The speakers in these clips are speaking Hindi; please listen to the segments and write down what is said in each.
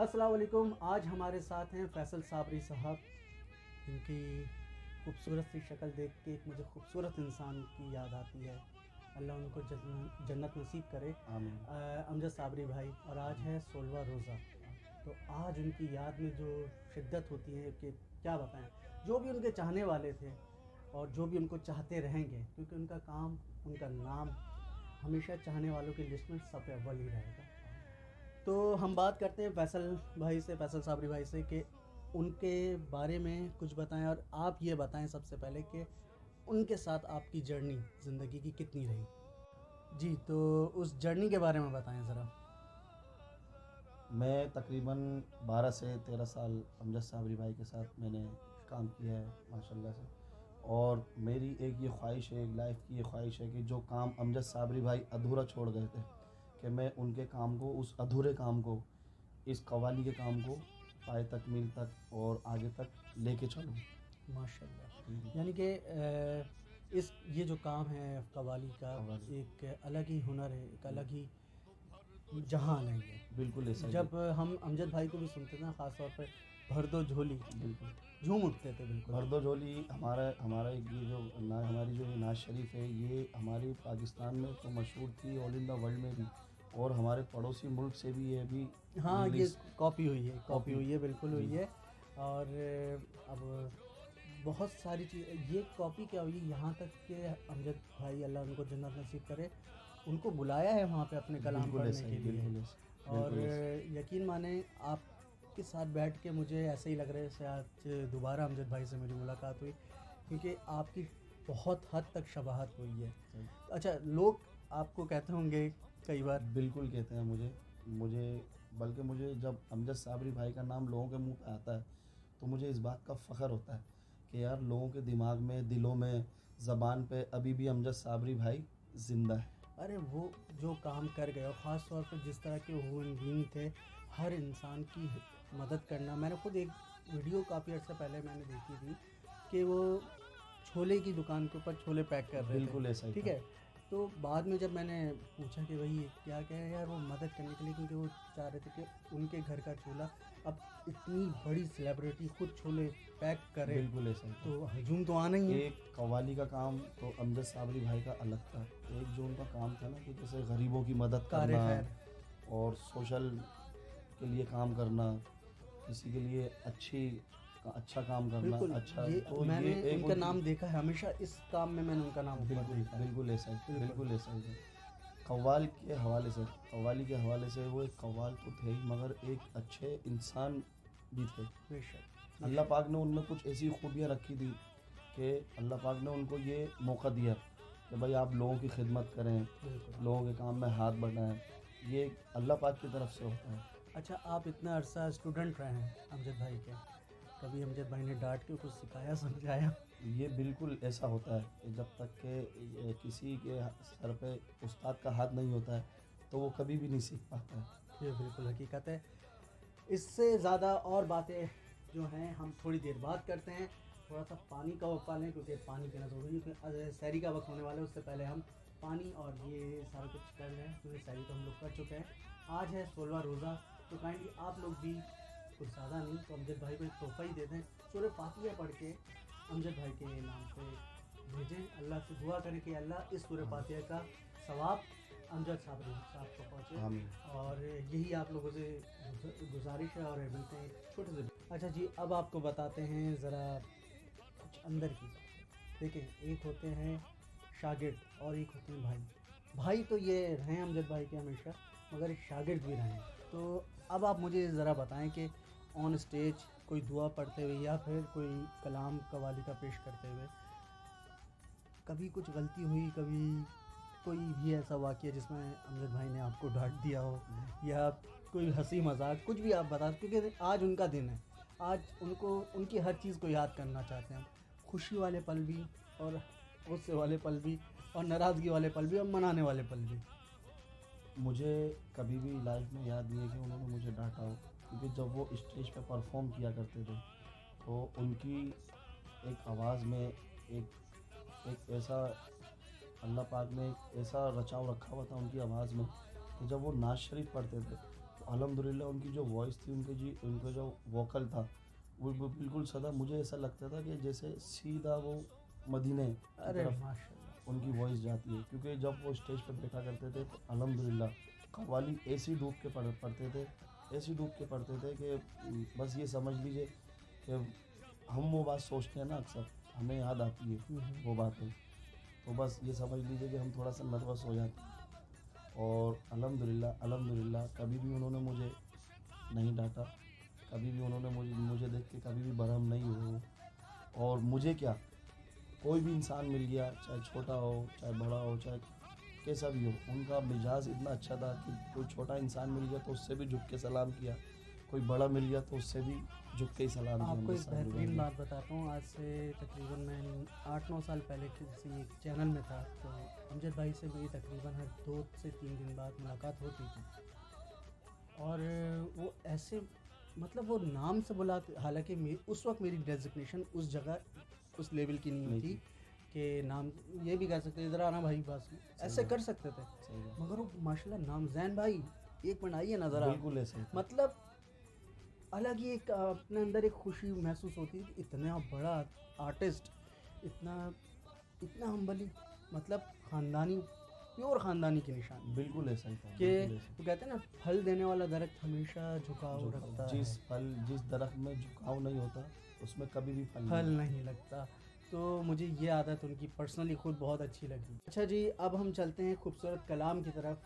अस्सलाम वालेकुम। आज हमारे साथ हैं फैसल साबरी साहब, जिनकी खूबसूरत सी शक्ल देख के एक मुझे खूबसूरत इंसान की याद आती है। अल्लाह उनको जन्नत नसीब करे। आमीन। अमजद साबरी भाई, और आज है 16वां रोज़ा। तो आज उनकी याद में जो शिद्दत होती है कि क्या बताएं। जो भी उनके चाहने वाले थे और जो भी उनको चाहते रहेंगे, क्योंकि उनका काम, उनका नाम हमेशा चाहने वालों की लिस्ट में सबसे अव्वल ही रहेगा। तो हम बात करते हैं फैसल भाई से, फैसल साबरी भाई से, कि उनके बारे में कुछ बताएं। और आप ये बताएं सबसे पहले कि उनके साथ आपकी जर्नी ज़िंदगी की कितनी रही। जी, तो उस जर्नी के बारे में बताएं ज़रा। मैं तकरीबन 12 से 13 साल अमजद साबरी भाई के साथ मैंने काम किया है माशाल्लाह से। और मेरी एक ये ख्वाहिश है, एक लाइफ की ये ख्वाहिश है कि जो काम अमजद साबरी भाई अधूरा छोड़ गए थे, कि मैं उनके काम को, उस अधूरे काम को, इस कव्वाली के काम को पाए तकमील तक और आगे तक लेके चलूँ। माशाल्लाह, यानी कि इस ये जो काम है कव्वाली का, कव्वाली एक अलग ही हुनर है, एक अलग ही जहान है ये। बिल्कुल ऐसा ही है। जब हम अमजद भाई को भी सुनते थे ना, ख़ास तौर पे भर दो झोली, बिल्कुल झूम उठते थे बिल्कुल। भर दो झोली हमारा हमारा एक ये जो ना हमारी जो ये नाज शरीफ है, ये हमारी पाकिस्तान में तो मशहूर थी, ऑल इन द वर्ल्ड में भी। और हमारे पड़ोसी मुल्क से भी ये भी हाँ, ये रिलीज़ कॉपी हुई है, कॉपी कॉपी। हुई है, बिल्कुल हुई जी। है। और अब बहुत सारी चीज़, ये कॉपी क्या हुई, यहाँ तक कि अमजद भाई, अल्लाह उनको जन्नत नसीब करे, उनको बुलाया है वहाँ पे अपने कलाम बिल्कुल पढ़ने ऐसा के ही, लिए। बिल्कुल ऐसा, और बिल्कुल ऐसा। यकीन माने, आपके साथ बैठ के मुझे ऐसे ही लग रहा है जैसे आज दोबारा अमजद भाई से मेरी मुलाकात हुई, क्योंकि आपकी बहुत हद तक शबाहत हुई है। अच्छा, लोग आपको कहते होंगे कई बार। बिल्कुल कहते हैं मुझे मुझे बल्कि मुझे जब अमजद साबरी भाई का नाम लोगों के मुंह पे आता है, तो मुझे इस बात का फ़ख्र होता है कि यार लोगों के दिमाग में, दिलों में, ज़बान पे अभी भी अमजद साबरी भाई ज़िंदा है। अरे वो जो काम कर गए, और ख़ास तौर पर जिस तरह के ह्यूमन बीइंग थे, हर इंसान की मदद करना। मैंने खुद एक वीडियो काफ़ी अर्से पहले मैंने देखी थी कि वो छोले की दुकान के ऊपर छोले पैक कर रहे बिल्कुल ऐसा थे, ही ठीक था। है। तो बाद में जब मैंने पूछा कि भाई ये क्या क्या है यार, वो मदद करने के लिए, क्योंकि वो चाह रहे थे कि उनके घर का चूल्हा, अब इतनी बड़ी सेलिब्रिटी खुद छोले पैक करे, बिल्कुल ऐसा ही था। तो हजूम तो आना ही है। एक कव्वाली का काम तो अमजद साबरी भाई का अलग था। एक जो उनका काम था ना, कि जैसे गरीबों की मदद कार करना खैर। और सोशल के लिए काम करना, किसी के लिए अच्छा काम करना, बिल्कुल, अच्छा ये तो मैंने ये एक उनका उनकी। नाम देखा है, हमेशा इस काम में मैंने उनका नाम ऊपर बिल्कुल देखा है। बिल्कुल ऐसा ही, बिल्कुल। बिल्कुल ऐसा ही है। कव्वाली के हवाले से वो एक कव्वाल तो थे ही, मगर एक अच्छे इंसान भी थे। बेशक। अल्लाह पाक ने उनमें कुछ ऐसी खूबियाँ रखी थी कि अल्लाह पाक ने उनको ये मौका दिया कि भाई आप लोगों की खिदमत करें, बिल्कुल। लोगों के काम में हाथ बढ़ाएं। ये अल्लाह पाक की तरफ से होता है। अच्छा, आप इतना अरसा स्टूडेंट रहे हैं अमजद भाई के, कभी अमजद भाई ने डांट के कुछ सिखाया, समझाया? ये बिल्कुल ऐसा होता है कि जब तक के किसी के सर पे उस्ताद का हाथ नहीं होता है, तो वो कभी भी नहीं सीख पाता है। ये बिल्कुल हकीकत है। इससे ज़्यादा और बातें जो हैं हम थोड़ी देर बाद करते हैं। थोड़ा सा पानी का वक्त लें, क्योंकि पानी पीना ज़रूरी है, क्योंकि सैरी का वक्त होने वाला है। उससे पहले हम पानी और ये सारा कुछ कर रहे हैं, क्योंकि सैरी तो हम लोग कर चुके हैं। आज है 16वां रोज़ा, तो काइंडली आप लोग भी कुछ ज़्यादा नहीं तो अमजद भाई को एक तोहफ़ा ही दे दें। सूरह फातिहा पढ़ के अमजद भाई के नाम पे भेजें। अल्लाह से दुआ करें कि अल्लाह इस सूरह फातिहा का सवाब अमजद साहब को पहुँचे। आमीन। और यही आप लोगों से गुजारिश है, और मिलते हैं एक छोटे से। अच्छा जी, अब आपको बताते हैं ज़रा कुछ अंदर की बातें। देखिए, एक होते हैं शागिर्द और एक होते हैं भाई। भाई तो ये रहे अमजद भाई के हमेशा, मगर एक शागिर्द भी रहे हैं। तो अब आप मुझे ज़रा बताएं कि ऑन स्टेज कोई दुआ पढ़ते हुए या फिर कोई कलाम कवाली का पेश करते हुए कभी कुछ गलती हुई, कभी कोई भी ऐसा वाक़या जिसमें अमजद भाई ने आपको डांट दिया हो, या कोई हंसी मजाक, कुछ भी आप बता, क्योंकि आज उनका दिन है। आज उनको उनकी हर चीज़ को याद करना चाहते हैं, खुशी वाले पल भी, और गुस्से वाले पल भी, और नाराज़गी वाले पल भी, और मनाने वाले पल भी। मुझे कभी भी लाइफ में याद नहीं है कि उन्होंने मुझे डांटा हो, क्योंकि जब वो स्टेज पे परफॉर्म किया करते थे, तो उनकी एक आवाज़ में एक ऐसा, अल्लाह पाक ने एक ऐसा रचाव रखा हुआ था उनकी आवाज़ में, कि जब वो नाज शरीफ पढ़ते थे, तो तो अल्हम्दुलिल्लाह उनकी जो वॉइस थी, उनका जो वोकल था, वो बिल्कुल सदा मुझे ऐसा लगता था कि जैसे सीधा वो मदीने की अरे तरफ माशाल्लाह। उनकी वॉइस जाती है। क्योंकि जब वो स्टेज पर बैठा करते थे तो अल्हम्दुलिल्लाह कव्वाली ऐसी डूब के पढ़ते थे, ऐसी डूब के पढ़ते थे कि बस ये समझ लीजिए कि हम वो बात सोचते हैं ना, अक्सर हमें याद आती है वो बातें, तो बस ये समझ लीजिए कि हम थोड़ा सा नर्वस हो जाते हैं। और अल्हम्दुलिल्लाह कभी भी उन्होंने मुझे नहीं डांटा, कभी भी उन्होंने मुझे मुझे देख के कभी भी बरहम नहीं हुए वो। और मुझे क्या, कोई भी इंसान मिल गया, चाहे छोटा हो चाहे बड़ा हो चाहे कैसा भी हो, उनका मिजाज इतना अच्छा था कि कोई छोटा इंसान मिल गया तो उससे भी झुक के सलाम किया, कोई बड़ा मिल गया तो उससे भी झुक के ही सलाम किया। आपको अमजद एक साबरी भाई बेहतरीन ने। बात बताता हूँ। आज से तकरीबन मैं 8-9 साल पहले किसी एक चैनल में था, तो अमजद भाई से मेरी तकरीबन हर 2 से 3 दिन बाद मुलाकात होती थी। और वो ऐसे, मतलब वो नाम से बुलाते, हालांकि उस वक्त मेरी डेजिग्नेशन उस जगह उस लेवल की नहीं नहीं थी थी। कि नाम ये भी कह सकते थे, इधर आना भाई बस, ऐसे बात। कर सकते थे। सही बात। मगर वो माशाल्लाह नाम जैन भाई, एक मिनट आइए ना ज़रा। बिल्कुल ऐसा ही था। मतलब अलग ही एक अपने अंदर एक खुशी महसूस होती है कि इतना बड़ा आर्टिस्ट, इतना इतना हम्बली, मतलब ख़ानदानी, प्योर ख़ानदानी की निशानी बिल्कुल ऐसा ही था। कि बिल्कुल ऐसा वो कहते हैं ना, फल देने वाला दरख्त हमेशा झुकाव रखता है, जिस दरख्त में झुकाव नहीं होता उसमें कभी भी फल फल नहीं नहीं लगता। तो मुझे ये आदत उनकी पर्सनली खुद बहुत अच्छी लगी। अच्छा जी, अब हम चलते हैं खूबसूरत कलाम की तरफ।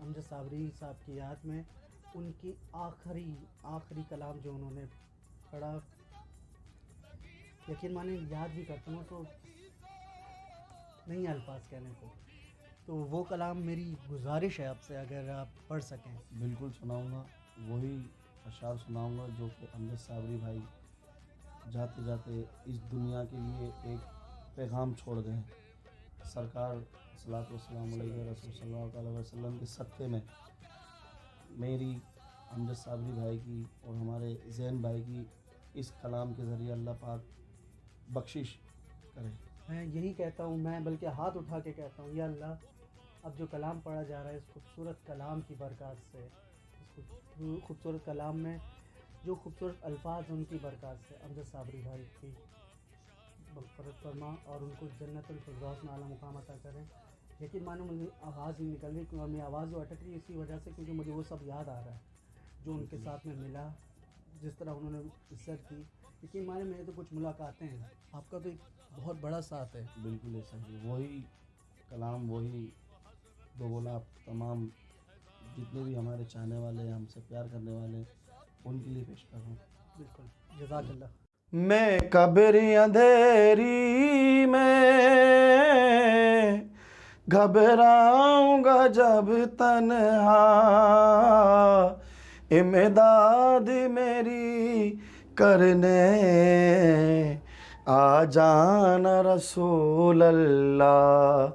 अमजद साबरी साहब की याद में उनकी आखिरी कलाम जो उन्होंने पढ़ा, यकीन माने याद भी करता हूँ तो नहीं अल्फाज कहने को, तो वो कलाम मेरी गुजारिश है आपसे अगर आप पढ़ सकें। बिल्कुल सुनाऊंगा, वही अशार सुनाऊंगा जो कि अमजद साबरी भाई जाते जाते इस दुनिया के लिए एक पैगाम छोड़ गए। सरकार सल्लल्लाहु अलैहि रसूल सल्लल्लाहु अलैहि वसल्लम के सदक़े में मेरी, अमजद साबरी भाई की और हमारे ज़ैन भाई की इस कलाम के ज़रिए अल्लाह पाक बख्शिश करे। मैं यही कहता हूँ, मैं बल्कि हाथ उठा के कहता हूँ, या अल्लाह, अब जो कलाम पढ़ा जा रहा है इस खूबसूरत कलाम की बरकत से, इस खूबसूरत कलाम में जो खूबसूरत अल्फाज उनकी बरकत से अमजद साबरी भाई की मग़फ़िरत फरमा और उनको जन्नतुल फिरदौस में आला मुकाम अता करें। यकीन मानो मुझे आवाज़ नहीं निकल रही, और मेरी आवाज़ जो अटक रही है इसी वजह से, क्योंकि मुझे वो सब याद आ रहा है जो उनके साथ में मिला, जिस तरह उन्होंने इज्जत की। यकीन माने मेरे तो कुछ मुलाकातें हैं, आपका तो एक बहुत बड़ा साथ है। बिल्कुल ऐसा ही, वही कलाम, वही दो बोला तमाम जितने भी हमारे चाहने वाले हैं, हमसे प्यार करने वाले हैं, उनके लिए पेश कर रहा हूँ। बिल्कुल, जज़ाकल्लाह। मैं कब्र अंधेरी में घबराऊंगा जब तन्हा, इमदाद मेरी करने आ जाना रसूल अल्लाह।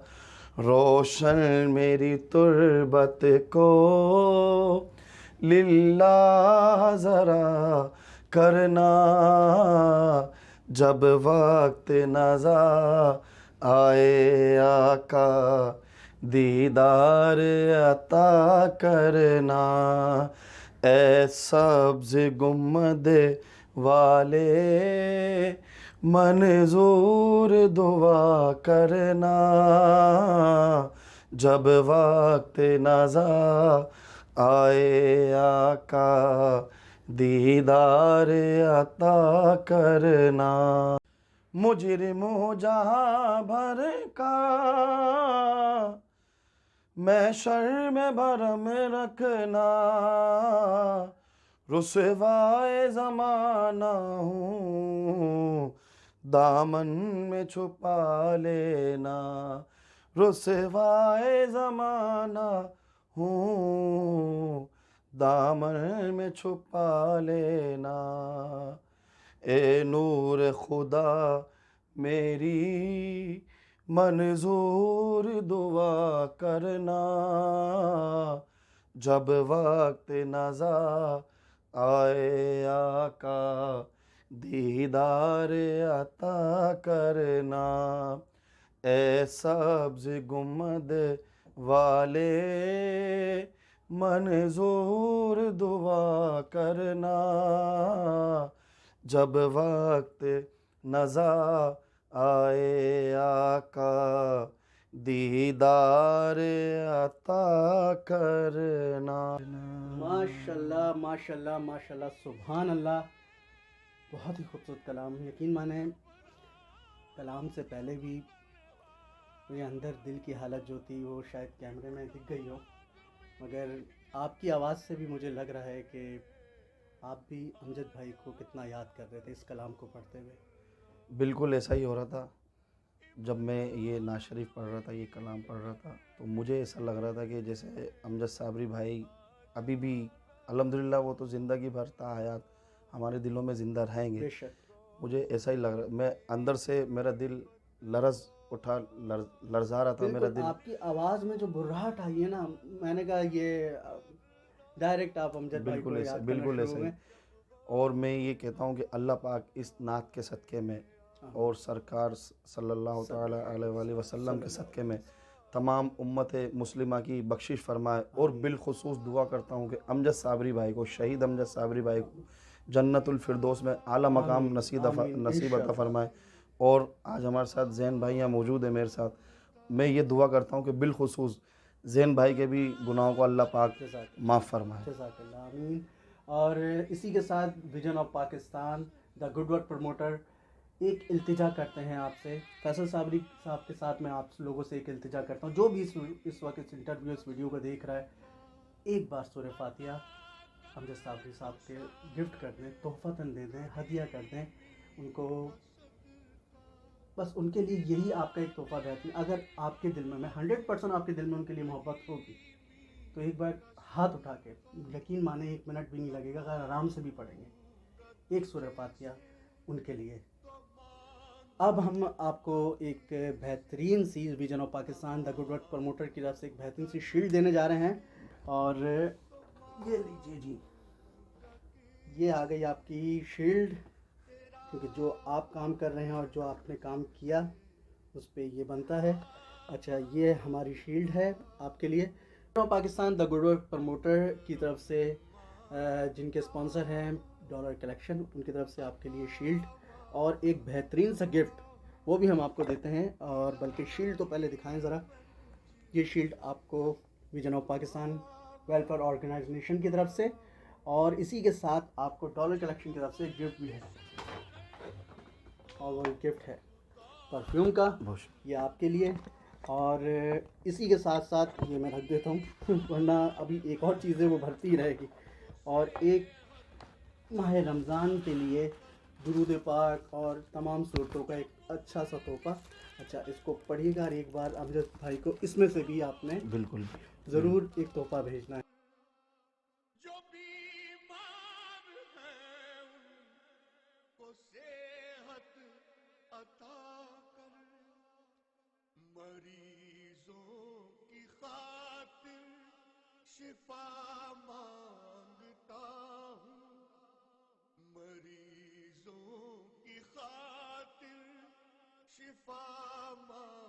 रोशन मेरी तुर्बत को लिल्लाह ज़रा करना, जब वक्त नज़ा आए आका दीदार अता करना। ए सब्ज़ गुम्मद वाले मंजूर दुआ करना, जब वक्त नज़ा आए आका दीदार अता करना। मुजरिमों जहाँ भर का मैं शर में भरम रखना, रुसवाए ज़माना हूँ दामन में छुपा लेना, रुसवाए ज़माना हूँ दामन में छुपा लेना। ए नूर खुदा मेरी मंजूर दुआ करना, जब वक्त नज़ा आए आका दीदार अता करना। ए सब्ज़ गुम्मद वाले मंजूर दुआ करना, जब वक्त नज़ा आए आका दीदार अता करना। माशाल्लाह माशाल्लाह माशाल्लाह, सुभान अल्लाह। बहुत ही खूबसूरत कलाम। यकीन माने कलाम से पहले भी मेरे अंदर दिल की हालत जो थी वो शायद कैमरे में दिख गई हो, मगर आपकी आवाज़ से भी मुझे लग रहा है कि आप भी अमजद भाई को कितना याद कर रहे थे इस कलाम को पढ़ते हुए। बिल्कुल ऐसा ही हो रहा था। जब मैं ये नाज शरीफ पढ़ रहा था, ये कलाम पढ़ रहा था, तो मुझे ऐसा लग रहा था कि जैसे अमजद साबरी भाई अभी भी अल्हम्दुलिल्लाह वो तो ज़िंदगी भर ता हयात हमारे दिलों में ज़िंदा रहेंगे। बेशक। मुझे ऐसा ही लग रहा, मैं अंदर से मेरा दिल लरज़ उठा, लरज़ा रहा था मेरा बिल्कुल दिल। आपकी आवाज़ में जो बुर्राहट आई है ना, मैंने कहा ये डायरेक्ट आप अमजद भाई को याद करना बिल्कुल शुरू ऐसा ही। में। और मैं ये कहता हूँ कि अल्लाह पाक इस नात के सदक़े में और सरकार सल्लल्लाहु ताला अलैहि वसल्लम के सदक़े में तमाम उम्मत मुस्लिमा की बख्शिश फरमाए। और बिलखुसूस दुआ करता हूँ कि अमजद साबरी भाई को, शहीद अमजद साबरी भाई को जन्नतुल फिरदौस में आला मकाम नसीब अता फरमाए। और आज हमारे साथ जैन भाई यहाँ मौजूद है मेरे साथ, मैं ये दुआ करता हूँ कि बिलखुसूस जैन भाई के भी गुनाहों को अल्लाह पाक माफ़ फरमाए। जज़ाकल्लाह आमीन। और इसी के साथ vision of Pakistan the good work promoter एक इल्तिजा करते हैं आपसे। फैसल साबरी साहब के साथ मैं आप लोगों से एक इल्तिजा करता हूँ, जो भी इस वक्त इस इंटरव्यू इस वीडियो को देख रहा है, एक बार सूरह फातिहा अमजद साबरी साहब के गिफ्ट कर दें, तोहफ़तन दे दें, हदिया कर दें उनको। बस उनके लिए यही आपका एक तोहफ़ा बेहतरीन। अगर आपके दिल में, मैं 100% आपके दिल में उनके लिए मोहब्बत होगी, तो एक बार हाथ उठा के, यकीन माने 1 मिनट भी नहीं लगेगा, अगर आराम से भी पढ़ेंगे एक सूरह फातिहा उनके लिए। अब हम आपको एक बेहतरीन सी vision of Pakistan the good work promoter की तरफ से एक बेहतरीन सी शील्ड देने जा रहे हैं। और ये लीजिए जी, ये आ गई आपकी शील्ड, क्योंकि जो आप काम कर रहे हैं और जो आपने काम किया उस पर ये बनता है। अच्छा, ये हमारी शील्ड है आपके लिए। Pakistan the good work promoter की तरफ से, जिनके स्पॉन्सर हैं डॉलर कलेक्शन, उनकी तरफ से आपके लिए शील्ड और एक बेहतरीन सा गिफ्ट वो भी हम आपको देते हैं। और बल्कि शील्ड तो पहले दिखाएं ज़रा। ये शील्ड आपको vision of Pakistan welfare organisation की तरफ से, और इसी के साथ आपको डॉलर कलेक्शन की तरफ से गिफ्ट भी है। और वो गिफ्ट है परफ्यूम का, ये आपके लिए। और इसी के साथ साथ ये मैं रख देता हूँ वरना अभी एक और चीज़ें वो भरती रहेगी। और एक माह रमज़ान के लिए दुरूद पाक और तमाम सूरतों का एक अच्छा सा तोहफ़ा। अच्छा, इसको पढ़िएगा और एक बार अमजद भाई को इसमें से भी आपने बिल्कुल ज़रूर एक तोहफ़ा भेजना है। जो बीमार हैं उनको सेहत अता कर, मरीजों की खातिर शिफा मांगता हूँ, मरीजों की खातिर शिफा मांगता